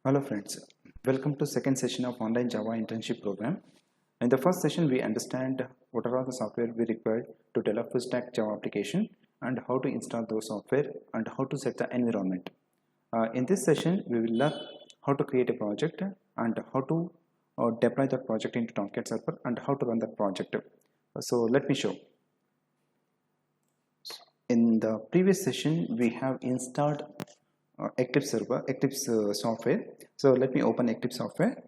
Hello friends, welcome to second session of online Java internship program. In the first session we understand what are all the software we require to develop full stack Java application and how to install those software and how to set the environment. In this session we will learn how to create a project and how to deploy that project into Tomcat server and how to run that project. So let me show. In the previous session we have installed Eclipse server, Eclipse software. So let me open Eclipse software.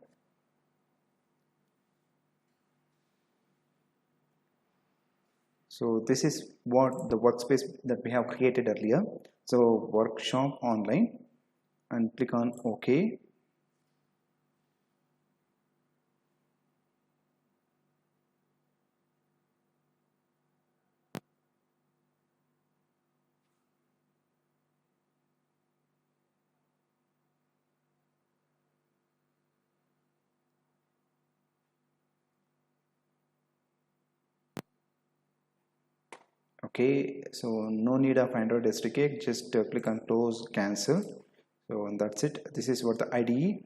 So this is what the workspace that we have created earlier. So workshop online and click on OK. Okay, so no need of Android SDK, just click on close, cancel. So that's it. This is what the IDE.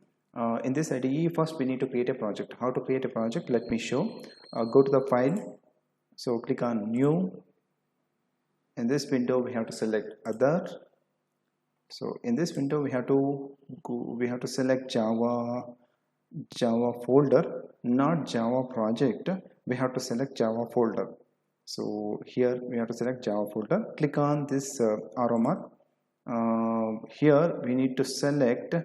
In this IDE, first we need to create a project. How to create a project? Let me show. Go to the file. So click on new. In this window, we have to select other. So in this window, we have to select Java folder, not Java project. We have to select Java folder. So here we have to select Java folder. Click on this arrow mark. Here we need to select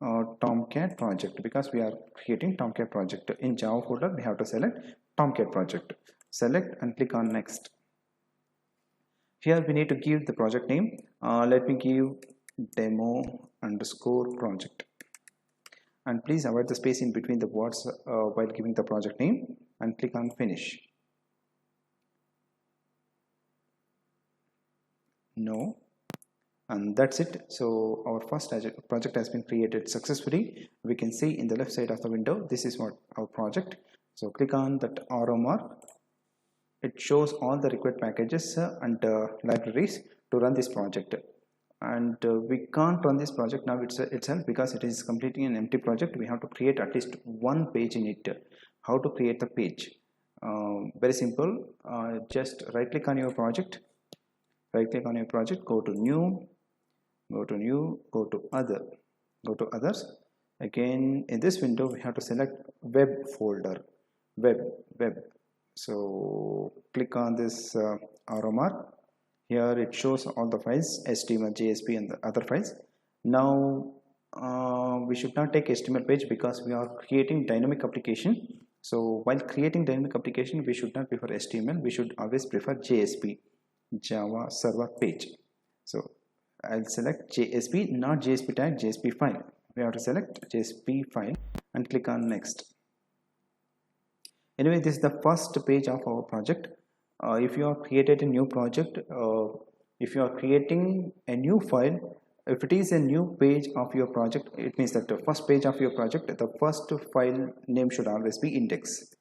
Tomcat project because we are creating Tomcat project. In Java folder we have to select Tomcat project. Select and click on next. Here we need to give the project name. Let me give demo underscore project. And please avoid the space in between the words while giving the project name and click on finish. No, and that's it. So our first project has been created successfully. We can see in the left side of the window, this is what our project. So click on that arrow mark. It shows all the required packages and libraries to run this project. And we can't run this project now itself because it is completely an empty project. We have to create at least one page in it. How to create the page? Very simple. Just right click on your project. Right click on your project, go to new, go to other, go to others. Again in this window we have to select web folder, web. So click on this arrow mark. Here it shows all the files, HTML, JSP and the other files. Now we should not take HTML page because we are creating dynamic application. So while creating dynamic application we should not prefer HTML, we should always prefer JSP, Java server page. So I'll select JSP, not JSP tag, JSP file. We have to select JSP file and click on next. Anyway, this is the first page of our project. If you have created a new project, if you are creating a new file, if it is a new page of your project, it means that the first page of your project, the first file name should always be index.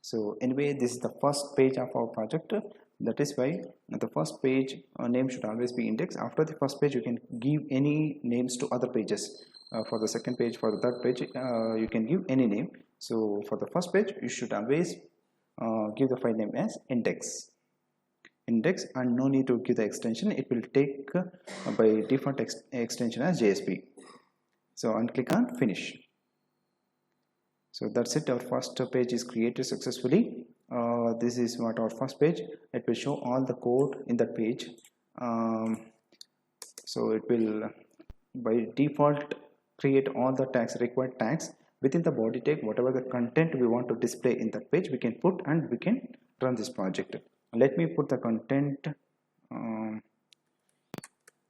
So anyway, this is the first page of our project. That is why the first page name should always be index. After the first page you can give any names to other pages. For the second page, for the third page, you can give any name. So for the first page you should always give the file name as index, and no need to give the extension. It will take by default extension as JSP. So and click on finish. So that's it, our first page is created successfully. This is what our first page. It will show all the code in that page. So it will by default create all the tags, required tags. Within the body tag, whatever the content we want to display in that page we can put and we can run this project. Let me put the content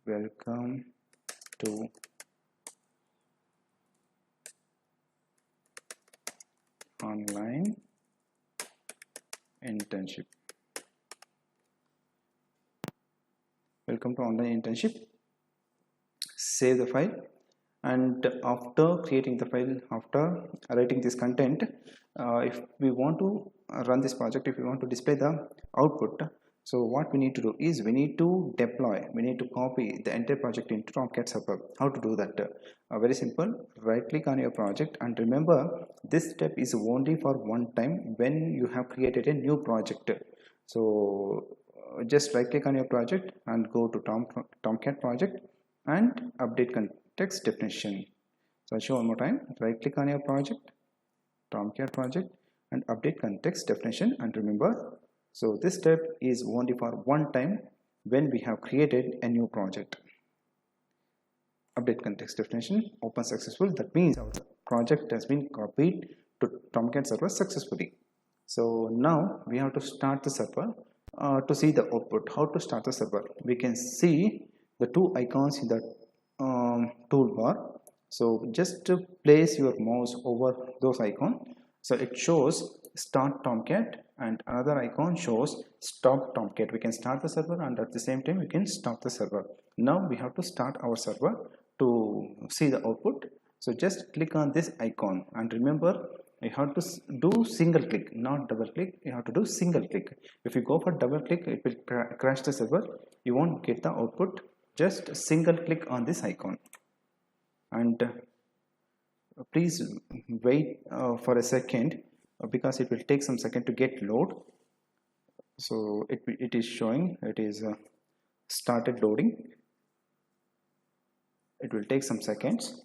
welcome to online internship. Welcome to online internship. Save the file, and after creating the file, after writing this content, if we want to run this project, if we want to display the output, So what we need to do is we need to deploy, we need to copy the entire project into Tomcat server. How to do that? Very simple. Right click on your project, and remember this step is only for one time when you have created a new project. So just right click on your project and go to Tomcat project and update context definition. So I'll show one more time. Right click on your project, Tomcat project, and update context definition. And remember, so this step is only for one time when we have created a new project. Update context definition, open successful. That means our project has been copied to Tomcat server successfully. So now we have to start the server. To see the output, how to start the server, we can see the two icons in the toolbar. So just to place your mouse over those icons, so it shows start Tomcat, and another icon shows stop Tomcat. We can start the server, and at the same time we can stop the server. Now we have to start our server to see the output. So just click on this icon, and remember you have to do single click, not double click. You have to do single click. If you go for double click, it will crash the server. You won't get the output. Just single click on this icon, and please wait for a second, because it will take some second to get load. So it is showing, it is started loading. It will take some seconds.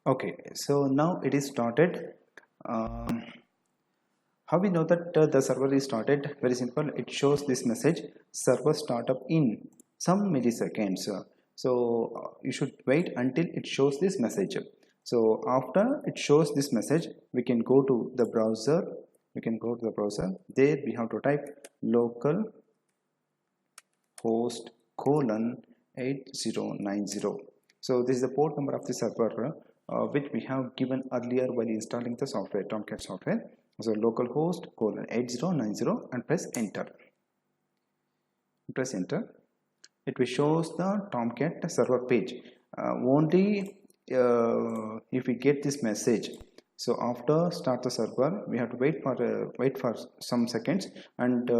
Okay, so now it is started. um, how we know that the server is started? Very simple. It shows this message, server startup in some milliseconds. You should wait until it shows this message. So after it shows this message, we can go to the browser. There we have to type local host colon 8090. So this is the port number of the server, which we have given earlier while installing the software, Tomcat software. So localhost colon 8090, and press enter. It will shows the Tomcat server page. Only if we get this message, so after start the server, we have to wait for some seconds, and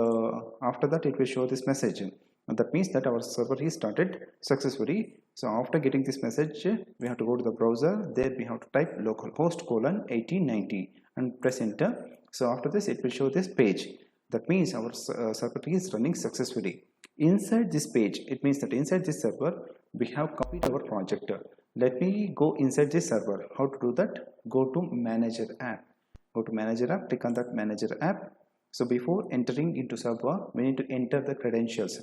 after that it will show this message. And that means that our server is started successfully. So after getting this message, we have to go to the browser. There we have to type localhost colon 1890 and press enter. So after this, it will show this page. That means our server is running successfully. Inside this page, it means that inside this server, we have copied our project. Let me go inside this server. How to do that? Go to manager app. Click on that manager app. So before entering into server, we need to enter the credentials.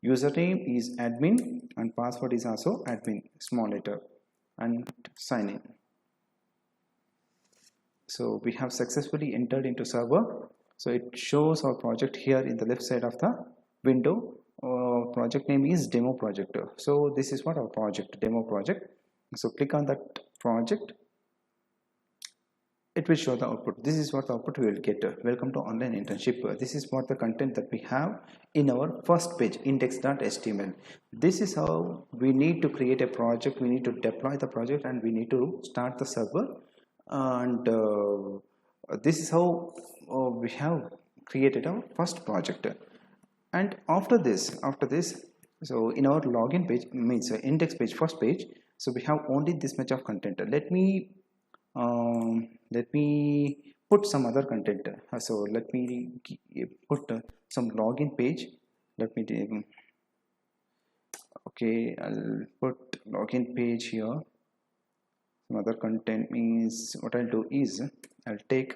Username is admin and password is also admin, small letter, and sign in. So we have successfully entered into server. So it shows our project here in the left side of the window. Project name is demo project. So this is what our project, demo project. So click on that project. It will show the output. This is what the output we will get. Welcome to online internship. This is what the content that we have in our first page, index.html. This is how we need to create a project. We need to deploy the project, and we need to start the server. And this is how we have created our first project. And after this, so in our login page, means index page, first page, so we have only this much of content. Let me put some other content. So let me put some login page. Let me okay, I'll put login page here. Some other content means what I'll do is I'll take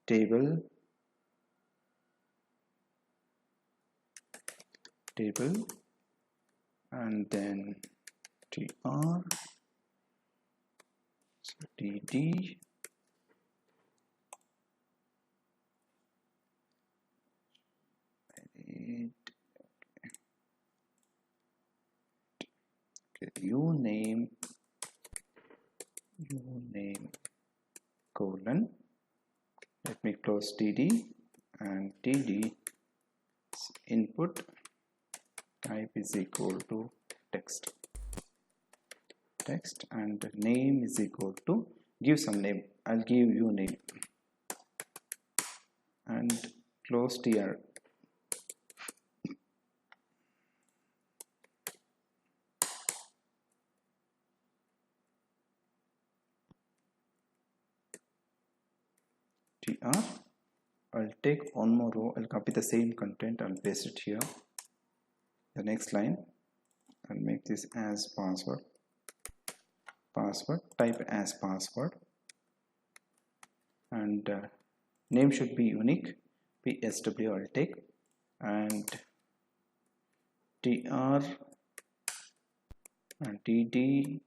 table, and then tr dd uname colon, let me close dd, and dd input type is equal to text, and name is equal to, give some name, I'll give you name, and close tr. I'll take one more row, I'll copy the same content, I'll paste it here. The next line, I'll make this as password, type as password, and name should be unique, psw I'll take, and tr and td.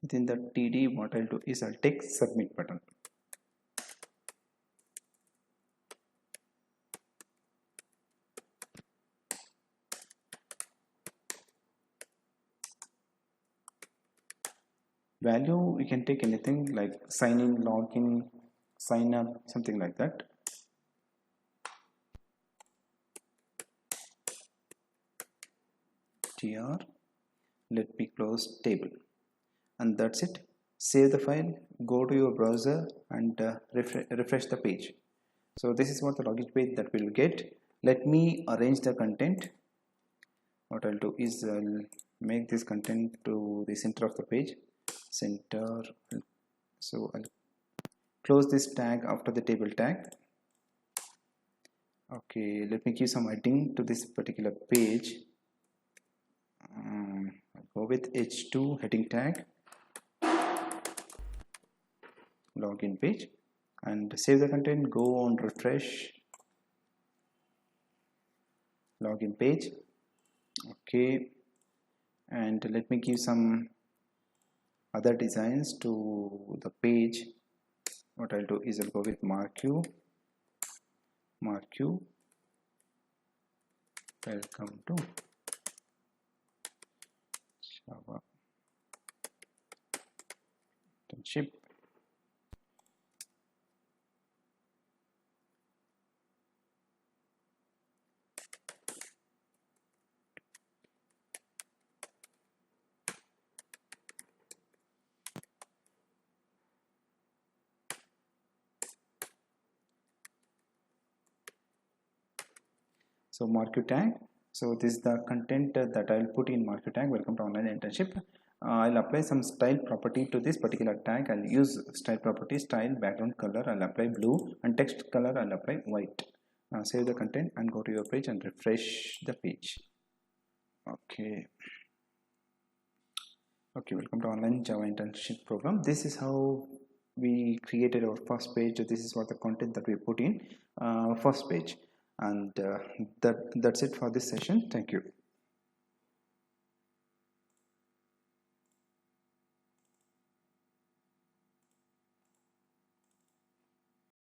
Within the td, what I'll do is I'll take submit button. Value, we can take anything like sign in, login, sign up, something like that. tr, let me close table, and that's it. Save the file, go to your browser, and refresh the page. So this is what the login page that we'll get. Let me arrange the content. What I'll do is I'll make this content to the center of the page, center. So I'll close this tag after the table tag. Okay, let me give some heading to this particular page. I'll go with h2 heading tag, login page, and save the content, go on refresh, login page. Okay, and let me give some other designs to the page. What I'll do is I'll go with marquee, welcome to Java Internship. So marquee tag, so this is the content that I'll put in marquee tag, welcome to online internship. I'll apply some style property to this particular tag. I'll use style property, style background color, I'll apply blue, and text color I'll apply white. Save the content and go to your page and refresh the page. Okay, welcome to online Java internship program. This is how we created our first page. This is what the content that we put in first page, and that's it for this session. Thank you.